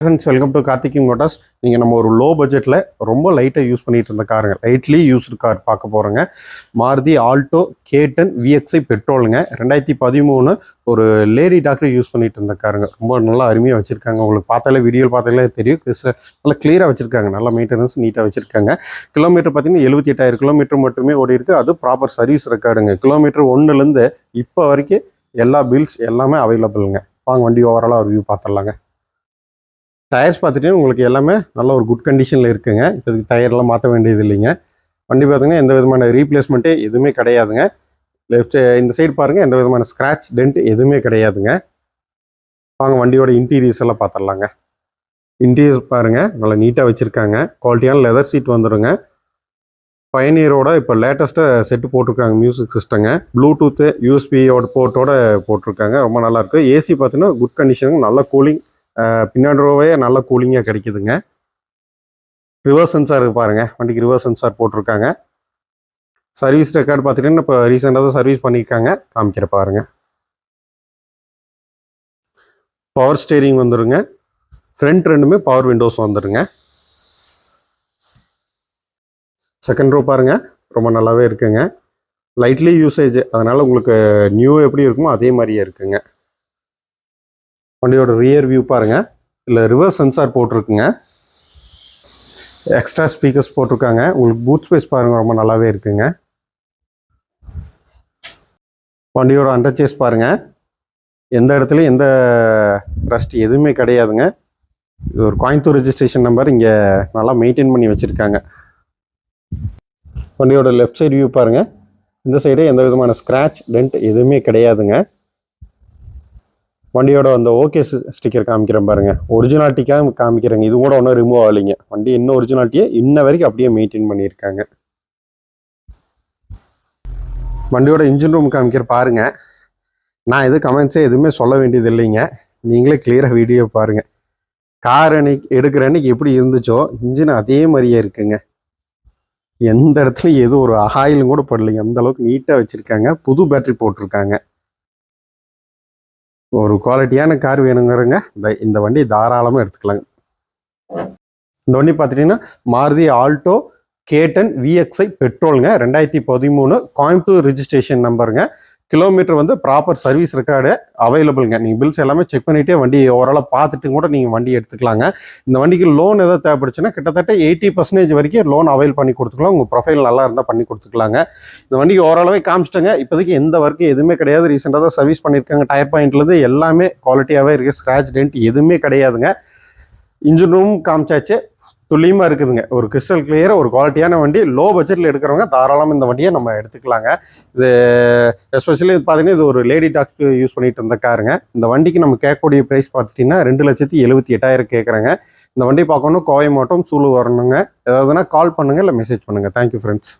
Friends, welcome to Karthik Motors. நீங்கள் நம்ம ஒரு லோ பட்ஜெட்டில் ரொம்ப லைட்டாக யூஸ் பண்ணிட்டு இருந்த காருங்க, லைட்லி யூஸ்டு கார் பார்க்க போகிறோங்க. மாருதி ஆல்டோ K10 VXI பெட்ரோலுங்க. 2013 ஒரு லேடி டாக்டர் யூஸ் பண்ணிட்டு இருந்த காருங்க. ரொம்ப நல்லா அருமையாக வச்சுருக்காங்க. உங்களுக்கு பார்த்தாலே வீடியோ பார்த்தாலே தெரியும், நல்லா கிளியராக வச்சுருக்காங்க. நல்லா மெயின்டெனன்ஸ் நீட்டாக வச்சுருக்காங்க. கிலோமீட்டர் பார்த்தீங்கன்னா 78,000 கிலோமீட்டர் மட்டுமே ஓடி இருக்குது. அது ப்ராப்பர் சர்வீஸ் ரெக்கார்டுங்க. கிலோமீட்டர் 1லேருந்து இப்போ வரைக்கும் எல்லா பில்ஸ் எல்லாமே அவைலபிளுங்க. வாங்க வண்டி ஓவராலாக ரிவ்யூ பார்த்துடலாங்க. டயர்ஸ் பார்த்துட்டு உங்களுக்கு எல்லாமே நல்ல ஒரு குட் கண்டிஷனில் இருக்குங்க. இப்போதைக்கு டயர்லாம் மாற்ற வேண்டியது இல்லைங்க. வண்டி பார்த்திங்கன்னா எந்த விதமான ரீப்ளேஸ்மெண்ட்டே எதுவுமே கிடையாதுங்க. லெஃப்ட் இந்த சைடு பாருங்கள், எந்த விதமான ஸ்க்ராட்ச் டென்ட் எதுவுமே கிடையாதுங்க. வாங்க வண்டியோட இன்டீரியர்ஸ் எல்லாம் பார்த்துடலாங்க. இன்டீரியர்ஸ் பாருங்கள், நல்லா நீட்டாக வச்சுருக்காங்க. குவாலிட்டியான லெதர் சீட் வந்துடுங்க. பயனியரோட இப்போ லேட்டஸ்ட்டாக செட்டு போட்டிருக்காங்க. மியூசிக் சிஸ்டங்க, ப்ளூடூத்து யூஎஸ்பியோட போர்ட்டோட போட்டிருக்காங்க. ரொம்ப நல்லாயிருக்கு. ஏசி பார்த்தீங்கன்னா குட் கண்டிஷனுங்க, நல்ல கூலிங். பின்னாடி ரோவே நல்ல கூலிங்காக கிடைக்குதுங்க. ரிவர்ஸ் சென்சார் பாருங்கள், வண்டிக்கு ரிவர்ஸ் சென்சார் போட்டிருக்காங்க. சர்வீஸ் ரெக்கார்டு பார்த்துட்டிங்கன்னா இப்போ ரீசெண்டாக தான் சர்வீஸ் பண்ணியிருக்காங்க. காமிக்கிற பாருங்கள். பவர் ஸ்டேரிங் வந்துடுங்க. ஃப்ரண்ட் ரெண்டுமே பவர் விண்டோஸ் வந்துடுங்க. செகண்ட் ரோ பாருங்கள், ரொம்ப நல்லாவே இருக்குங்க. லைட்லி யூசேஜ், அதனால் உங்களுக்கு நியூ எப்படி இருக்குமோ அதே மாதிரியே இருக்குங்க. வண்டியோட ரியர் வியூ பாருங்கள், இல்லை ரிவர்ஸ் சென்சார் போட்டிருக்குங்க. எக்ஸ்ட்ரா ஸ்பீக்கர்ஸ் போட்டிருக்காங்க. உங்களுக்கு பூட் ஸ்பேஸ் பாருங்கள், ரொம்ப நல்லாவே இருக்குங்க. வண்டியோட அண்டர்சேஸ் பாருங்கள், எந்த இடத்துலையும் எந்த ரஸ்ட் எதுவுமே கிடையாதுங்க. இது ஒரு கோயம்புத்தூர் ரெஜிஸ்ட்ரேஷன் நம்பர், இங்கே நல்லா மெயின்டைன் பண்ணி வச்சுருக்காங்க. வண்டியோட லெஃப்ட் சைடு வியூ பாருங்கள், இந்த சைடே எந்த விதமான ஸ்க்ராட்ச் டென்ட் எதுவுமே கிடையாதுங்க. வண்டியோட அந்த ஓகே ஸ்டிக்கர் காமிக்கிறேன் பாருங்கள், ஒரிஜினாலிட்டிக்காக காமிக்கிறேங்க. இது கூட ஒன்றும் ரிமூவ் ஆகலைங்க. வண்டி இன்னும் ஒரிஜினாலிட்டியை இன்ன வரைக்கும் அப்படியே மெயின்டைன் பண்ணியிருக்காங்க. வண்டியோட இன்ஜின் ரூம் காமிக்கிற பாருங்கள். நான் எதுவும் கமெண்ட்ஸே எதுவுமே சொல்ல வேண்டியது இல்லைங்க, நீங்களே கிளியராக வீடியோ பாருங்கள். கார் அன்னைக்கு எடுக்கிற அன்னைக்கு எப்படி இருந்துச்சோ இன்ஜின் அதே மாதிரியே இருக்குங்க. எந்த இடத்துலையும் எதுவும் ஒரு ஆயிலும் கூட படலைங்க. அந்த அளவுக்கு நீட்டாக வச்சுருக்காங்க. புது பேட்டரி போட்டிருக்காங்க. ஒரு குவாலிட்டியான கார் வேணுங்கிறங்க இந்த வண்டி தாராளமாக எடுத்துக்கலாங்க. இந்த வண்டி பார்த்துட்டிங்கன்னா மாருதி ஆல்டோ K10 VXI பெட்ரோலுங்க. 2013 கோயம்புத்தூர் ரெஜிஸ்ட்ரேஷன் நம்பருங்க. கிலோமீட்டர் வந்து ப்ராப்பர் சர்வீஸ் ரெக்கார்டு அவைலபிளுங்க. நீங்கள் பில்ஸ் எல்லாமே செக் பண்ணிவிட்டே வண்டி ஓவராலாக பார்த்துட்டு கூட நீங்கள் வண்டி எடுத்துக்கலாங்க. இந்த வண்டிக்கு லோன் எதாவது தேவைப்படுச்சுன்னா கிட்டத்தட்ட 80% வரைக்கும் லோன் அவைல் பண்ணி கொடுத்துக்கலாம். உங்கள் ப்ரொஃபைல் நல்லா இருந்தால் பண்ணி கொடுத்துக்கலாங்க. இந்த வண்டிக்கு ஓவராலாகவே காமிச்சிட்டேங்க. இப்போதைக்கு எந்த ஒர்க்கும் எதுவுமே கிடையாது. ரீசெண்டாக தான் சர்வீஸ் பண்ணியிருக்காங்க. டயர் பாயிண்ட்லேருந்து எல்லாமே குவாலிட்டியாகவே இருக்குது. ஸ்க்ராட்ச் டென்ட் எதுவுமே கிடையாதுங்க. இன்ஜின் ரூம் காமிச்சாச்சு, துல்லியமாக இருக்குதுங்க. ஒரு கிறிஸ்டல் கிளியர், ஒரு குவாலிட்டியான வண்டி. லோ பட்ஜெட்டில் எடுக்கிறவங்க தாராளமாக இந்த வண்டியை நம்ம எடுத்துக்கலாங்க. இது எஸ்பெஷலி இது பார்த்தீங்கன்னா இது ஒரு லேடி டாக்டர் யூஸ் பண்ணிட்டு இருந்த காருங்க. இந்த வண்டிக்கு நம்ம கேட்கக்கூடிய ப்ரைஸ் பார்த்துட்டிங்கன்னா 2,78,000 கேட்குறாங்க. இந்த வண்டி பார்க்கணும் கோவை மாவட்டம் சூலூர் வரணுங்க. ஏதாவதுன்னா கால் பண்ணுங்கள், இல்லை மெசேஜ் பண்ணுங்கள். Thank you friends.